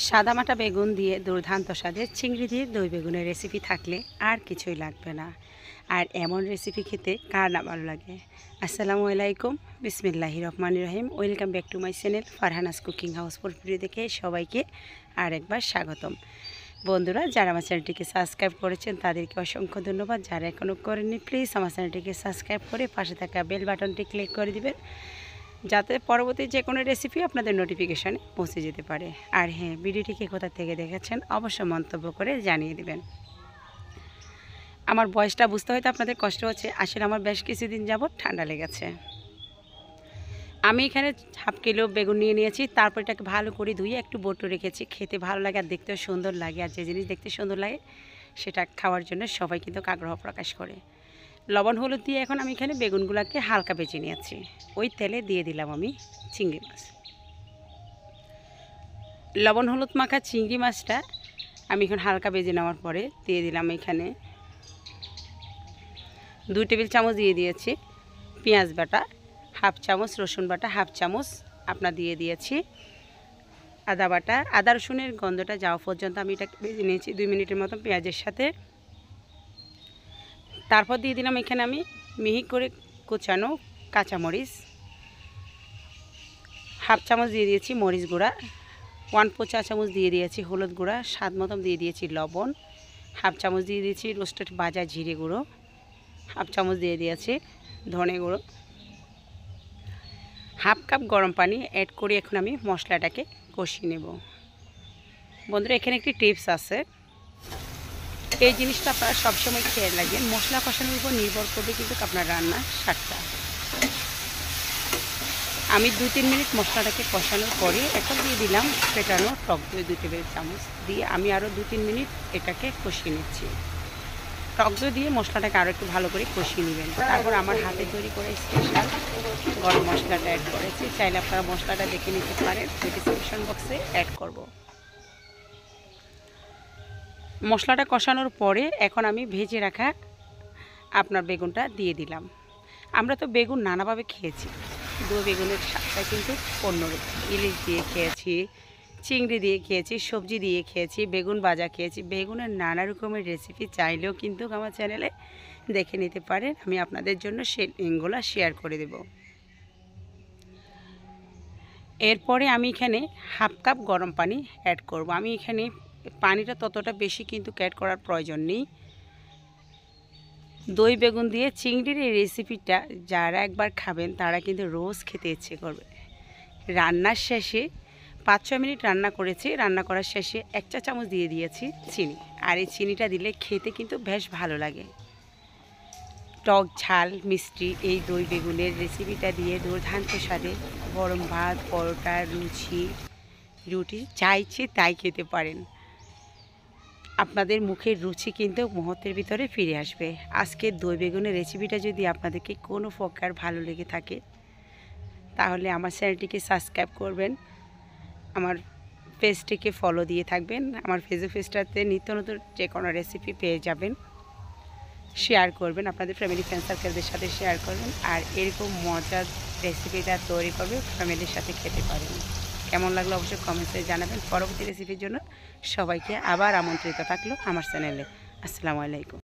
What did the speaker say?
সাদামাটা বেগুন দিয়ে দুর্দান্ত স্বাদের চিংড়ি দিয়ে দই বেগুনের রেসিপি থাকলে আর কিছুই লাগবে না। আর এমন রেসিপি খেতে কার না ভালো লাগে। আসসালামু আলাইকুম, বিসমিল্লাহির রহমানির রহিম। Welcome back to my channel Farhana's cooking house video দেখে সবাইকে আরেকবার স্বাগতম। বন্ধুরা, যারা আমার চ্যানেলটিকে সাবস্ক্রাইব করেছেন তাদেরকে অসংখ্য ধন্যবাদ। যারা এখনও করেননি প্লিজ আমার চ্যানেলটিকে সাবস্ক্রাইব করে পাশে থাকা বেল বাটনটি ক্লিক করে দিবেন, যাতে পরবর্তী যে কোনো রেসিপি আপনাদের নোটিফিকেশানে পৌঁছে যেতে পারে। আর হ্যাঁ, ভিডিওটিকে কোথা থেকে দেখেছেন অবশ্যই মন্তব্য করে জানিয়ে দেবেন। আমার বয়সটা বুঝতে হয়তো আপনাদের কষ্ট হচ্ছে, আসলে আমার বেশ কিছুদিন যাবৎ ঠান্ডা লেগেছে। আমি এখানে হাফ কিলো বেগুন নিয়ে নিয়েছি, তারপর এটাকে ভালো করে ধুয়ে একটু বটু রেখেছি। খেতে ভালো লাগে আর দেখতেও সুন্দর লাগে, আর যে জিনিস দেখতে সুন্দর লাগে সেটা খাওয়ার জন্য সবাই কিন্তু আগ্রহ প্রকাশ করে। লবণ হলুদ দিয়ে এখন আমি এখানে বেগুনগুলোকে হালকা ভেজে নিয়েছি। ওই তেলে দিয়ে দিলাম আমি চিংড়ি মাছ। লবণ হলুদ মাখা চিংড়ি মাছটা আমি এখন হালকা ভেজে নেওয়ার পরে দিয়ে দিলাম এখানে 2 টেবিল চামচ দিয়ে দিয়েছি পেঁয়াজ বাটা, হাফ চামচ রসুন বাটা, হাফ চামচ আপনার দিয়ে দিয়েছি আদা বাটা। আদা রসুনের গন্ধটা যাওয়া পর্যন্ত আমি এটা ভেজে নিয়েছি 2 মিনিটের মতো পেঁয়াজের সাথে। তারপর দিয়ে দিলাম এখানে আমি মিহি করে কুচানো কাঁচামরিচ, হাফ চামচ দিয়ে দিয়েছি মরিচ গুঁড়া, 1/4 চা চামচ দিয়ে দিয়েছি হলুদ গুঁড়া, স্বাদ মতন দিয়ে দিয়েছি লবণ, হাফ চামচ দিয়ে দিয়েছি রোস্টেড ভাজা জিরে গুঁড়ো, হাফ চামচ দিয়ে দিয়েছি ধনে গুঁড়ো, হাফ কাপ গরম পানি অ্যাড করে এখন আমি মশলাটাকে কষিয়ে নেব। বন্ধুরা, এখানে একটি টিপস আছে, এই জিনিসটা আপনারা সবসময় খেয়াল রাখবেন। মশলা কষানোর উপর নির্ভর করবে কিন্তু আপনার রান্নার স্বাদটা। আমি 2-3 মিনিট মশলাটাকে কষানোর পরে এখন দিয়ে দিলাম ফেটানো টক দই 2 টেবিল চামচ দিয়ে আমি আরও 2-3 মিনিট এটাকে কষিয়ে নিচ্ছি। টক দই দিয়ে মশলাটাকে আরও একটু ভালো করে কষিয়ে নেবেন। তারপর আমার হাতে তৈরি করে স্পেশাল গরম মশলাটা অ্যাড করেছি। চাইলে আপনারা মশলাটা দেখে নিতে পারেন, ডিসক্রিপশন বক্সে অ্যাড করব। মশলাটা কষানোর পরে এখন আমি ভেজে রাখা আপনার বেগুনটা দিয়ে দিলাম। আমরা তো বেগুন নানাভাবে খেয়েছি, দই বেগুনের স্বাদটা কিন্তু অন্যরকম। ইলিশ দিয়ে খেয়েছি, চিংড়ি দিয়ে খেয়েছি, সবজি দিয়ে খেয়েছি, বেগুন ভাজা খেয়েছি। বেগুনের নানা রকমের রেসিপি চাইলেও কিন্তু আমার চ্যানেলে দেখে নিতে পারেন। আমি আপনাদের জন্য সেই লিঙ্কগুলো শেয়ার করে দেব। এরপরে আমি এখানে হাফ কাপ গরম পানি অ্যাড করব। আমি এখানে পানিটা ততটা বেশি কিন্তু অ্যাড করার প্রয়োজন নেই। দই বেগুন দিয়ে চিংড়ির এই রেসিপিটা যারা একবার খাবেন তারা কিন্তু রোজ খেতে ইচ্ছে করবে। রান্নার শেষে 5-6 মিনিট রান্না করেছি, রান্না করার শেষে 1 চা চামচ দিয়ে দিয়েছি চিনি। আর এই চিনিটা দিলে খেতে কিন্তু বেশ ভালো লাগে। টক ঝাল মিষ্টি এই দই বেগুনের রেসিপিটা দিয়ে দুর্দান্ত স্বাদে গরম ভাত, পরোটা, রুটি যা ইচ্ছে তাই খেতে পারেন। আপনাদের মুখের রুচি কিন্তু মুহূর্তের ভিতরে ফিরে আসবে। আজকের দই বেগুনের রেসিপিটা যদি আপনাদেরকে কোনো প্রকার ভালো লেগে থাকে তাহলে আমার চ্যানেলটিকে সাবস্ক্রাইব করবেন, আমার পেজটিকে ফলো দিয়ে থাকবেন। আমার ফেসবুক পেজটাতে নিত্য নতুন যে কোনো রেসিপি পেয়ে যাবেন। শেয়ার করবেন, আপনাদের ফ্যামিলি ফ্রেন্ড সার্কেলদের সাথে শেয়ার করবেন। আর এরকম মজার রেসিপিটা তৈরি করবে ফ্যামিলির সাথে খেতে পারেন। কেমন লাগলো অবশ্যই কমেন্টসে জানাবেন। পরবর্তী রেসিপির জন্য সবাইকে আবার আমন্ত্রিত থাকলো আমার চ্যানেলে। আসসালামু আলাইকুম।